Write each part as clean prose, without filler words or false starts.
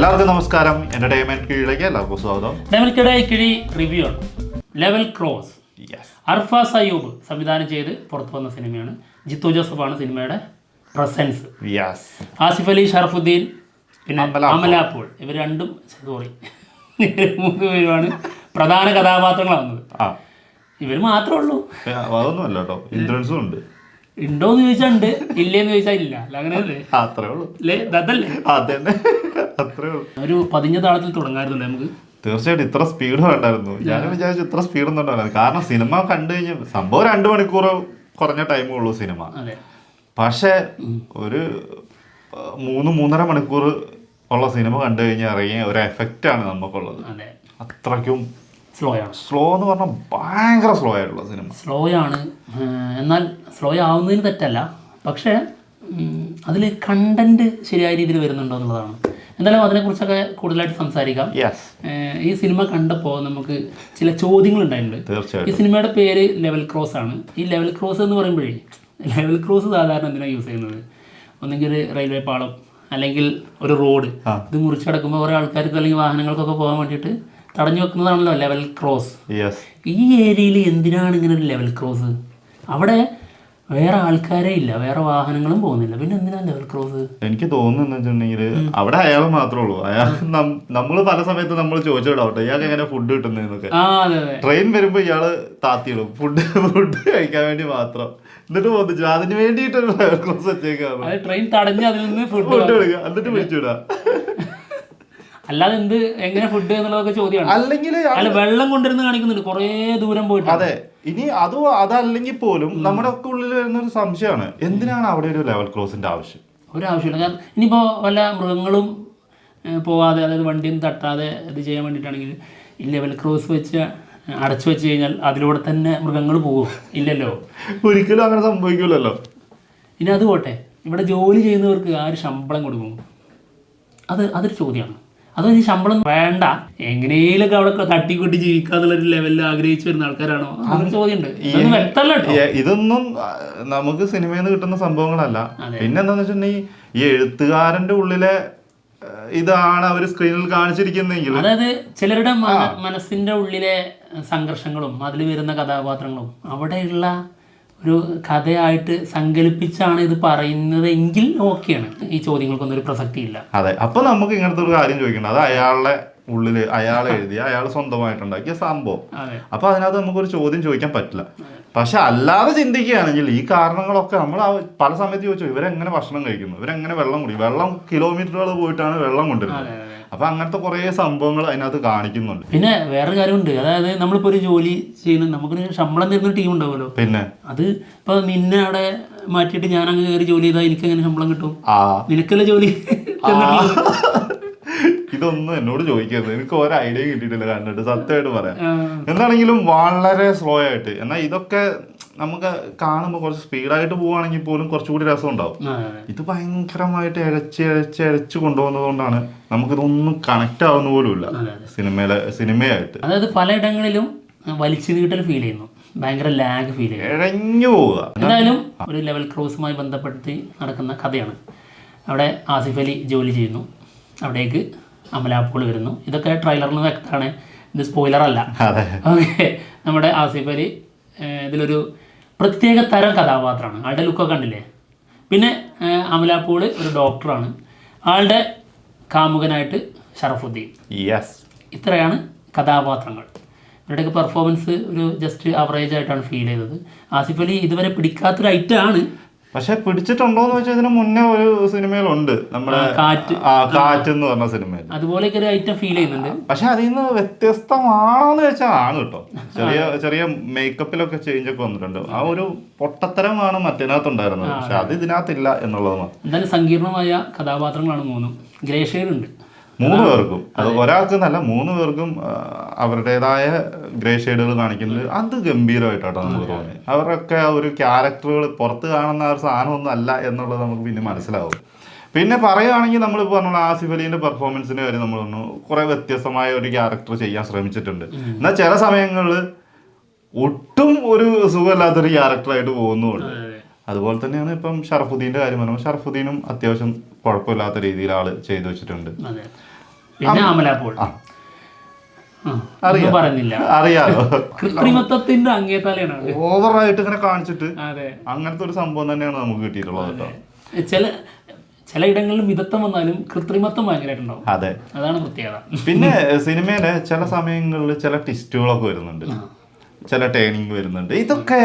എല്ലാവർക്കും നമസ്കാരം. എന്റർടൈൻമെന്റ് കീഴിലേക്ക് എല്ലാവർക്കും സ്വാഗതം. കിഴി റിവ്യൂ ആണ്. Level cross. അർഫാസ് അയ്യൂബ് സംവിധാനം ചെയ്ത് പുറത്തു വന്ന സിനിമയാണ്. ജിത്തു ജോസഫാണ് സിനിമയുടെ പ്രസൻസ്. ആസിഫ് അലി, ഷറഫുദ്ദീൻ, പിന്നെ അമലാപ്പോൾ, ഇവർ രണ്ടും മൂന്ന് പേരുമാണ് പ്രധാന കഥാപാത്രങ്ങളാവുന്നത്. ഇവർ മാത്രമേ ഉള്ളൂ. അതൊന്നുമല്ല കേട്ടോ, ഇന്ദ്രൻസും ഉണ്ട്. ഉണ്ടോന്ന് ചോദിച്ചാൽ ഉണ്ട്, ഇല്ലേന്ന് ചോദിച്ചാൽ ഇല്ല. അങ്ങനെയല്ലേ? അത്രേ ഉള്ളൂ. ഒരു പതിഞ്ഞ താളത്തിൽ തുടങ്ങാറുണ്ടല്ലേ നമുക്ക്? തീർച്ചയായിട്ടും ഇത്ര സ്പീഡ് വേണ്ടായിരുന്നു. ഞാൻ വിചാരിച്ചു ഇത്ര സ്പീഡൊന്നും ഉണ്ടായിരുന്നു. കാരണം സിനിമ കണ്ടു കഴിഞ്ഞാൽ സംഭവം 2 മണിക്കൂർ കുറഞ്ഞ ടൈമേ ഉള്ളൂ സിനിമ. പക്ഷെ ഒരു 3-3.5 മണിക്കൂർ ഉള്ള സിനിമ കണ്ടു കഴിഞ്ഞാൽ ഇറങ്ങിയ ഒരു എഫക്റ്റ് ആണ് നമുക്കുള്ളത്. അത്രയ്ക്കും സ്ലോ എന്ന് പറഞ്ഞാൽ ഭയങ്കര സ്ലോ ആയിട്ടുള്ള സിനിമ. സ്ലോ ആണ്, എന്നാൽ സ്ലോ ആവുന്നതിന് തെറ്റല്ല. പക്ഷേ അതിൽ കണ്ടന്റ് ശരിയായ രീതിയിൽ വരുന്നുണ്ടോ എന്നുള്ളതാണ്. എന്തായാലും അതിനെക്കുറിച്ചൊക്കെ കൂടുതലായിട്ട് സംസാരിക്കാം. ഈ സിനിമ കണ്ടപ്പോൾ നമുക്ക് ചില ചോദ്യങ്ങൾ ഉണ്ടായിട്ടുണ്ട്. ഈ സിനിമയുടെ പേര് ലെവൽ ക്രോസ് ആണ്. ഈ ലെവൽ ക്രോസ് എന്ന് പറയുമ്പോഴേ, ലെവൽ ക്രോസ് സാധാരണ എന്തിനാണ് യൂസ് ചെയ്യുന്നത്? ഒന്നെങ്കിൽ ഒരു റെയിൽവേ പാളം, അല്ലെങ്കിൽ ഒരു റോഡ്. ഇത് മുറിച്ചടക്കുമ്പോൾ കുറേ ആൾക്കാർക്ക് അല്ലെങ്കിൽ വാഹനങ്ങൾക്കൊക്കെ പോകാൻ വേണ്ടിയിട്ട് തടഞ്ഞു വെക്കുന്നതാണല്ലോ ലെവൽ ക്രോസ്. ഈ ഏരിയയിൽ എന്തിനാണ് ഇങ്ങനെ ഒരു ലെവൽ ക്രോസ്? അവിടെ വേറെ ആൾക്കാരെ ഇല്ല, വേറെ വാഹനങ്ങളും പോകുന്നില്ല, പിന്നെ എന്തിനാ ലെവൽ ക്രോസ്? എനിക്ക് തോന്നുന്നു വെച്ചിട്ടുണ്ടെങ്കിൽ അവിടെ അയാൾ മാത്രമേ ഉള്ളൂ. അയാൾ നമ്മള് പല സമയത്ത് നമ്മൾ ചോദിച്ചിടാവട്ടെ ഇയാൾക്ക് എങ്ങനെ ഫുഡ് കിട്ടുന്നതൊക്കെ. ട്രെയിൻ വരുമ്പോ ഇയാള് താത്തിയിടും ഫുഡ് കഴിക്കാൻ വേണ്ടി മാത്രം. എന്നിട്ട് പോന്നിച്ചു അതിന് വേണ്ടിയിട്ടൊരു ലെവൽ ക്രോസ് വെച്ചേക്കാണ്. ട്രെയിൻ തടഞ്ഞ് അതിൽ നിന്ന് ഫുഡ് എടുക്കുക, എന്നിട്ട് വിളിച്ചുവിടാ. അല്ലാതെ എന്ത് എങ്ങനെ ഫുഡ് എന്നുള്ളതൊക്കെ ചോദ്യമാണ്. അല്ലെങ്കിൽ അല്ല, വെള്ളം കൊണ്ടിരുന്ന് കാണിക്കുന്നുണ്ട് കുറേ ദൂരം പോയിട്ട്. അതെ, ഇനി അതല്ലെങ്കിൽ പോലും നമ്മുടെ ഒക്കെ ഉള്ളിൽ വരുന്ന ഒരു സംശയമാണ്, എന്തിനാണ് അവിടെ ഒരു ലെവൽ ക്രോസിന്റെ ആവശ്യം? ഒരാവശ്യമില്ല. കാരണം ഇനിയിപ്പോ വല്ല മൃഗങ്ങളും പോവാതെ, അതായത് വണ്ടിയും തട്ടാതെ ഇത് ചെയ്യാൻ വേണ്ടിയിട്ടാണെങ്കിൽ ഈ ലെവൽ ക്രോസ് വെച്ച് അടച്ചു വെച്ച് കഴിഞ്ഞാൽ അതിലൂടെ തന്നെ മൃഗങ്ങൾ പോകും? ഇല്ലല്ലോ, ഒരിക്കലും അങ്ങനെ സംഭവിക്കില്ലല്ലോ. ഇനി അത് പോട്ടെ, ഇവിടെ ജോലി ചെയ്യുന്നവർക്ക് ആര് ശമ്പളം കൊടുക്കും? അതൊരു ചോദ്യമാണ്. അതോ ഈ ശമ്പളം വേണ്ട, എങ്ങനെയൊക്കെ അവിടെ തട്ടിക്കൂട്ടി ജീവിക്കാന്നുള്ളൊരു ലെവലിൽ ആഗ്രഹിച്ചു വരുന്ന ആൾക്കാരാണോ? അതൊരു ചോദ്യമുണ്ട്. ഇതൊന്നും നമുക്ക് സിനിമയിൽ നിന്ന് കിട്ടുന്ന സംഭവങ്ങളല്ല. പിന്നെ എന്താന്ന് വെച്ചിട്ടുണ്ടെങ്കിൽ ഈ എഴുത്തുകാരന്റെ ഉള്ളിലെ ഇതാണ് അവർ സ്ക്രീനിൽ കാണിച്ചിരിക്കുന്നെങ്കിൽ, അതായത് ചിലരുടെ മനസ്സിന്റെ ഉള്ളിലെ സംഘർഷങ്ങളും അതിൽ വരുന്ന കഥാപാത്രങ്ങളും അവിടെയുള്ള ഒരു കഥയായിട്ട് സങ്കല്പിച്ചാണ് ഇത് പറയുന്നത് എങ്കിൽ ഓക്കെയാണ്. ഈ ചോദ്യങ്ങൾക്കൊന്നും ഒരു പ്രസക്തി ഇല്ല. അതെ, അപ്പൊ നമുക്ക് ഇങ്ങനത്തെ ഒരു കാര്യം ചോദിക്കണം. അത് അയാളുടെ ഉള്ളില് അയാൾ എഴുതിയ, അയാൾ സ്വന്തമായിട്ടുണ്ടാക്കിയ സംഭവം. അപ്പൊ അതിനകത്ത് നമുക്കൊരു ചോദ്യം ചോദിക്കാൻ പറ്റില്ല. പക്ഷെ അല്ലാതെ ചിന്തിക്കുകയാണെങ്കിൽ ഈ കാരണങ്ങളൊക്കെ നമ്മൾ പല സമയത്ത് ചോദിച്ചു, ഇവരെങ്ങനെ ഭക്ഷണം കഴിക്കുന്നു, ഇവരെങ്ങനെ വെള്ളം കുടിക്കും, വെള്ളം കിലോമീറ്ററുകൾ പോയിട്ടാണ് വെള്ളം കൊണ്ടുവരുന്നത്. അപ്പൊ അങ്ങനത്തെ കുറെ സംഭവങ്ങൾ അതിനകത്ത് കാണിക്കുന്നുണ്ട്. പിന്നെ വേറൊരു കാര്യമുണ്ട്, അതായത് നമ്മളിപ്പോ ഒരു ജോലി ചെയ്യുന്ന നമുക്കൊരു ശമ്പളം തരുന്ന ടീം ഉണ്ടാവുമല്ലോ. പിന്നെ അത് ഇപ്പൊ നിന്നെ അവിടെ മാറ്റിയിട്ട് ഞാൻ അങ്ങ് കയറി ജോലി ചെയ്താൽ എനിക്ക് എങ്ങനെ ശമ്പളം കിട്ടും? നിനക്കല്ലേ ജോലി. ഇതൊന്നും എന്നോട് ചോദിക്കരുത്, എനിക്ക് ഒരു ഐഡിയ കിട്ടിയിട്ടില്ല കണ്ടിട്ട്, സത്യമായിട്ട് പറയാം. എന്താണെങ്കിലും വളരെ സ്ലോ ആയിട്ട്. എന്നാൽ ഇതൊക്കെ നമുക്ക് കാണുമ്പോൾ കുറച്ച് സ്പീഡായിട്ട് പോവുകയാണെങ്കിൽ പോലും കുറച്ചുകൂടി രസം ഉണ്ടാവും. ഇത് ഭയങ്കരമായിട്ട് ഇഴച്ച് കൊണ്ടുപോകുന്നത് കൊണ്ടാണ് നമുക്കിതൊന്നും കണക്ട് ആവുന്ന പോലും ഇല്ല സിനിമയായിട്ട്. അതായത് പലയിടങ്ങളിലും വലിച്ചു നീട്ടൽ ഫീൽ ചെയ്യുന്നു, ഭയങ്കര ലാഗ് ഫീൽ ചെയ്യുന്നു, ഇഴഞ്ഞു പോവുക. എന്തായാലും ഒരു ലെവൽ ക്രോസുമായി ബന്ധപ്പെടുത്തി നടക്കുന്ന കഥയാണ്. അവിടെ ആസിഫ് അലി ജോലി ചെയ്യുന്നു, അവിടേക്ക് അമലാപ്പോൾ വരുന്നു. ഇതൊക്കെ ട്രെയിലറിന് വ്യക്തമാണ്, ഇത് സ്പോയിലർ അല്ല. ഓക്കെ, നമ്മുടെ ആസിഫ് അലി ഇതിലൊരു പ്രത്യേക തരം കഥാപാത്രമാണ്. ആളുടെ ലുക്കൊക്കെ കണ്ടില്ലേ. പിന്നെ അമലാപ്പോൾ ഒരു ഡോക്ടറാണ്, ആളുടെ കാമുകനായിട്ട് ഷറഫുദ്ദീൻ. ഇത്രയാണ് കഥാപാത്രങ്ങൾ. ഇവരുടെയൊക്കെ പെർഫോമൻസ് ഒരു ജസ്റ്റ് ആവറേജ് ആയിട്ടാണ് ഫീൽ ചെയ്തത്. ആസിഫ് അലി ഇതുവരെ പിടിക്കാത്തൊരു ഐറ്റമാണ്. പക്ഷെ പിടിച്ചിട്ടുണ്ടോന്ന് വെച്ചാൽ ഇതിന് മുന്നേ ഒരു സിനിമയിലുണ്ട്, നമ്മുടെ കാറ്റ് എന്ന് പറഞ്ഞ സിനിമയിൽ അതുപോലെയൊക്കെ ഒരു ഐറ്റം ഫീൽ ചെയ്യുന്നുണ്ട്. പക്ഷെ അതിൽ നിന്ന് വ്യത്യസ്തമാണോന്ന് വെച്ചാൽ ആണ് കേട്ടോ. ചെറിയ മേക്കപ്പിലൊക്കെ ചേഞ്ച് ഒക്കെ വന്നിട്ടുണ്ട്. ആ ഒരു പൊട്ടത്തരമാണ് മറ്റേനകത്തുണ്ടായിരുന്നത്, പക്ഷെ അത് ഇതിനകത്തില്ല എന്നുള്ളതാണ്. എന്തായാലും സങ്കീർണമായ കഥാപാത്രങ്ങളാണ് മൂന്നും. ഗ്രേ ഷെയ്ഡ് ഉണ്ട് 3 പേർക്കും. അത് ഒരാൾക്ക് എന്നല്ല, 3 പേർക്കും അവരുടേതായ ഗ്രേ ഷെയ്ഡുകൾ കാണിക്കുന്നത് അത് ഗംഭീരമായിട്ടാണ് നമുക്ക് തോന്നി. അവരൊക്കെ ആ ഒരു ക്യാരക്ടറുകൾ പുറത്ത് കാണുന്ന ഒരു സാധനമൊന്നും അല്ല എന്നുള്ളത് നമുക്ക് പിന്നെ മനസ്സിലാവും. പിന്നെ പറയുകയാണെങ്കിൽ നമ്മളിപ്പോൾ പറഞ്ഞ ആസിഫ് അലീൻ്റെ പെർഫോമൻസിൻ്റെ കാര്യം നമ്മൾ പറഞ്ഞു, കുറേ വ്യത്യസ്തമായ ഒരു ക്യാരക്ടർ ചെയ്യാൻ ശ്രമിച്ചിട്ടുണ്ട്. എന്നാൽ ചില സമയങ്ങളിൽ ഒട്ടും ഒരു സുഖമില്ലാത്തൊരു ക്യാരക്ടറായിട്ട് പോകുന്നുമുണ്ട്. അതുപോലെ തന്നെയാണ് ഇപ്പം ഷറഫുദ്ദീൻ്റെ കാര്യം പറയുമ്പോൾ ഷറഫുദ്ദീനും അത്യാവശ്യം കുഴപ്പമില്ലാത്ത രീതിയിൽ ആള് ചെയ്തു വെച്ചിട്ടുണ്ട്. പിന്നെ അമലാപ്പോൾ പറയുന്നില്ല, അറിയാലോ, കൃത്രിമത്വത്തിന്റെ അങ്ങേത്തലയാണ്. ഓവറായിട്ട് ഇങ്ങനെ കാണിച്ചിട്ട് അതെ, അങ്ങനത്തെ ഒരു സംഭവം തന്നെയാണ് നമുക്ക് കിട്ടിയിട്ടുള്ളത് കേട്ടോ. ചില ഇടങ്ങളിൽ മിതത്വം വന്നാലും കൃത്രിമത്വം ഭയങ്കരമായിട്ടുണ്ടാവും. അതെ, അതാണ് പ്രത്യേകത. പിന്നെ സിനിമയിലെ ചില സമയങ്ങളിൽ ചില ട്വിസ്റ്റുകളൊക്കെ വരുന്നുണ്ട്, ചില ടേണിങ് വരുന്നുണ്ട്. ഇതൊക്കെ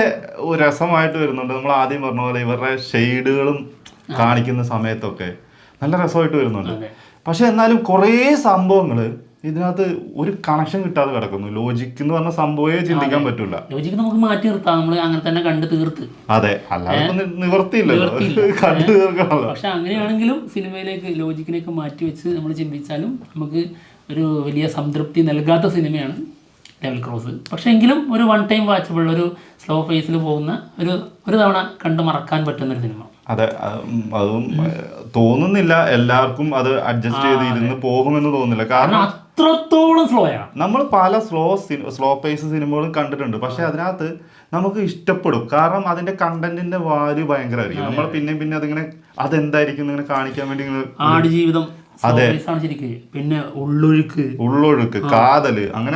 ഒരു രസമായിട്ട് വരുന്നുണ്ട്. നമ്മൾ ആദ്യം പറഞ്ഞ പോലെ ഇവരുടെ ഷെയ്ഡുകളും കാണിക്കുന്ന സമയത്തൊക്കെ നല്ല രസമായിട്ട് വരുന്നുണ്ട്. പക്ഷെ എന്നാലും കുറേ സംഭവങ്ങൾ ഇതിനകത്ത് ഒരു കണക്ഷൻ കിട്ടാതെ കിടക്കുന്നു. ലോജിക് എന്ന് പറഞ്ഞ സംഭവമേ ചിന്തിക്കാൻ പറ്റൂല. ലോജിക്ക് നമുക്ക് മാറ്റി നിർത്താം, നമ്മൾ അങ്ങനെ തന്നെ കണ്ട് തീർത്ത്. അതെ, അല്ലാതെ നിവർത്തിയില്ലല്ലോ, കണ്ടു തീർക്കണല്ലോ. പക്ഷെ അങ്ങനെയാണെങ്കിലും സിനിമയിലേക്ക് ലോജിക്കിനെയൊക്കെ മാറ്റി വെച്ച് നമ്മൾ ചിന്തിച്ചാലും നമുക്ക് ഒരു വലിയ സംതൃപ്തി നൽകാത്ത സിനിമയാണ് ലെവൽ ക്രോസ്. പക്ഷെ എങ്കിലും ഒരു വൺ ടൈം വാച്ചബിൾ, ഒരു സ്ലോ ഫേസിൽ പോകുന്ന ഒരു തവണ കണ്ട് മറക്കാൻ പറ്റുന്ന ഒരു സിനിമ. അതെ, അതും തോന്നുന്നില്ല എല്ലാവർക്കും അത് അഡ്ജസ്റ്റ് ചെയ്ത് ഇരുന്ന് പോകുമെന്ന് തോന്നുന്നില്ല. കാരണം അത്രത്തോളം സ്ലോയാണ്. നമ്മൾ പല സ്ലോ പേസ് സിനിമകളും കണ്ടിട്ടുണ്ട്. പക്ഷെ അതിനകത്ത് നമുക്ക് ഇഷ്ടപ്പെടും, കാരണം അതിന്റെ കണ്ടന്റിന്റെ വാല്യൂ ഭയങ്കരമായിരിക്കും. നമ്മൾ പിന്നെ അതിങ്ങനെ അതെന്തായിരിക്കും ഇങ്ങനെ കാണിക്കാൻ വേണ്ടി ആടുജീവിതം, പിന്നെ ഉള്ളൊഴുക്ക്, കാതല്, അങ്ങനെ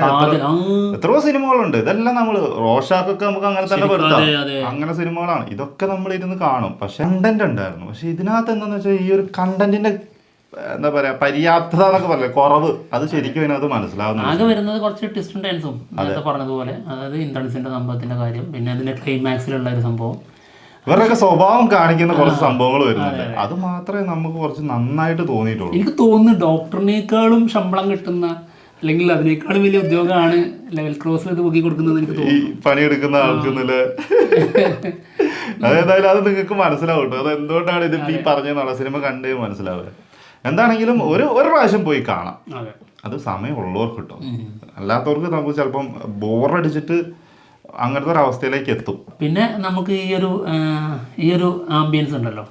എത്രയോ സിനിമകളുണ്ട്. ഇതെല്ലാം നമ്മള് റോഷാക്കൊക്കെ നമുക്ക് അങ്ങനെ തന്നെ പെടുത്താം. അങ്ങനെ സിനിമകളാണ്. ഇതൊക്കെ നമ്മൾ ഇരുന്ന് കാണും. പക്ഷെ കണ്ടന്റ് ഉണ്ടായിരുന്നു. പക്ഷെ ഇതിനകത്ത് എന്താന്ന് വെച്ചാൽ ഈ ഒരു കണ്ടന്റിന്റെ എന്താ പറയാ പര്യാപ്തത എന്നൊക്കെ പറയില്ലേ, കുറവ്, അത് ശരിക്കും അതിനകത്ത് മനസ്സിലാവുന്നു. ആകെ വരുന്നത് കുറച്ച് ട്വിസ്റ്റും ടെൻസും നേരത്തെ പറഞ്ഞതുപോലെ, അതായത് ഇന്ദ്രൻസിന്റെ സംഭവത്തിന്റെ കാര്യം, പിന്നെ അതിന്റെ ക്ലൈമാക്സിലുള്ള ഒരു സംഭവം, ഇവരുടെയൊക്കെ സ്വഭാവം കാണിക്കുന്ന കുറച്ച് സംഭവങ്ങൾ വരുന്നുണ്ട്. അത് മാത്രമേ നമുക്ക് കുറച്ച് നന്നായിട്ട് തോന്നിയിട്ടുള്ളൂ. എനിക്ക് തോന്നുന്നു ഡോക്ടറിനേക്കാളും ശമ്പളം കിട്ടുന്ന, അല്ലെങ്കിൽ അതിനേക്കാളും വലിയ ഉദ്യോഗമാണ് ലെവൽ ക്രോസിൽ ഇത് പൊക്കി കൊടുക്കുന്നത് എനിക്ക് തോന്നുന്നു. ഈ പണിയെടുക്കുന്ന ആൾക്കെന്നില്ല. അതേതായാലും അത് നിങ്ങൾക്ക് മനസ്സിലാവും കേട്ടോ. അത് എന്തുകൊണ്ടാണ് ഇത് ഈ പറഞ്ഞ സിനിമ കണ്ടേ മനസ്സിലാവുക. എന്താണെങ്കിലും ഒരു പ്രാവശ്യം പോയി കാണാം. അത് സമയമുള്ളവർക്ക് കിട്ടും. അല്ലാത്തവർക്ക് നമുക്ക് ചിലപ്പം ബോറടിച്ചിട്ട് അങ്ങനത്തെ ഒരു അവസ്ഥയിലേക്ക് എത്തും. പിന്നെ നമുക്ക് ഈ ഒരു ആംബിയൻസ് ഉണ്ടല്ലോ,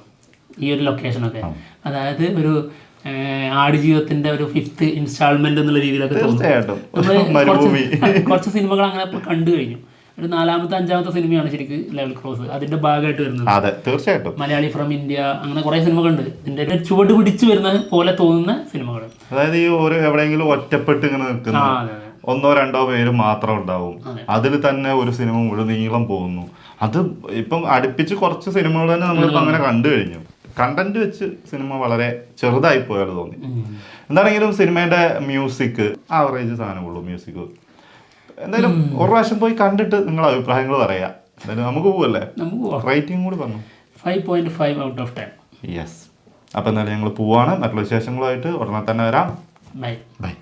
ഈ ഒരു ലൊക്കേഷനൊക്കെ, അതായത് ഒരു ആടുജീവിതത്തിന്റെ ഒരു 5th ഇൻസ്റ്റാൾമെന്റ് എന്നുള്ള രീതിയിലൊക്കെ തീർച്ചയായിട്ടും കുറച്ച് സിനിമകൾ അങ്ങനെ കണ്ടു കഴിഞ്ഞു. ഒരു 4ാമത്തെ 5ാമത്തെ സിനിമയാണ് ശരിക്കും ലെവൽ ക്രോസ് അതിന്റെ ഭാഗമായിട്ട് വരുന്നത്. അതെ, തീർച്ചയായിട്ടും. മലയാളി ഫ്രം ഇന്ത്യ, അങ്ങനെ കുറെ സിനിമകളുണ്ട് ഇതിന്റെ ചുവട് പിടിച്ചു വരുന്ന പോലെ തോന്നുന്ന സിനിമകൾ. അതായത് ഈ ഒരു എവിടെയെങ്കിലും ഒറ്റപ്പെട്ട് ഇങ്ങനെ നിൽക്കുന്ന 1 or 2 പേര് മാത്രം ഉണ്ടാവും. അതിൽ തന്നെ ഒരു സിനിമ മുഴുനീളം പോകുന്നു. അത് ഇപ്പം അടുപ്പിച്ച് കുറച്ച് സിനിമകൾ തന്നെ നമ്മളിപ്പോൾ അങ്ങനെ കണ്ടു കഴിഞ്ഞു. കണ്ടന്റ് വെച്ച് സിനിമ വളരെ ചെറുതായി പോയാൽ തോന്നി. എന്താണെങ്കിലും സിനിമയുടെ മ്യൂസിക് ആവറേജ് സാധനമുള്ളൂ. മ്യൂസിക് എന്തായാലും ഒരു പ്രാവശ്യം പോയി കണ്ടിട്ട് നിങ്ങളുടെ അഭിപ്രായങ്ങൾ പറയാം. എന്തായാലും നമുക്ക് പോവല്ലേ, റേറ്റിംഗ് കൂടി പറഞ്ഞു. 5.5 out of 10. യെസ്. അപ്പം എന്തായാലും ഞങ്ങൾ പോവാണ്. മറ്റുള്ള വിശേഷങ്ങളുമായിട്ട് ഉടനെ തന്നെ വരാം. ബൈ. ബൈ.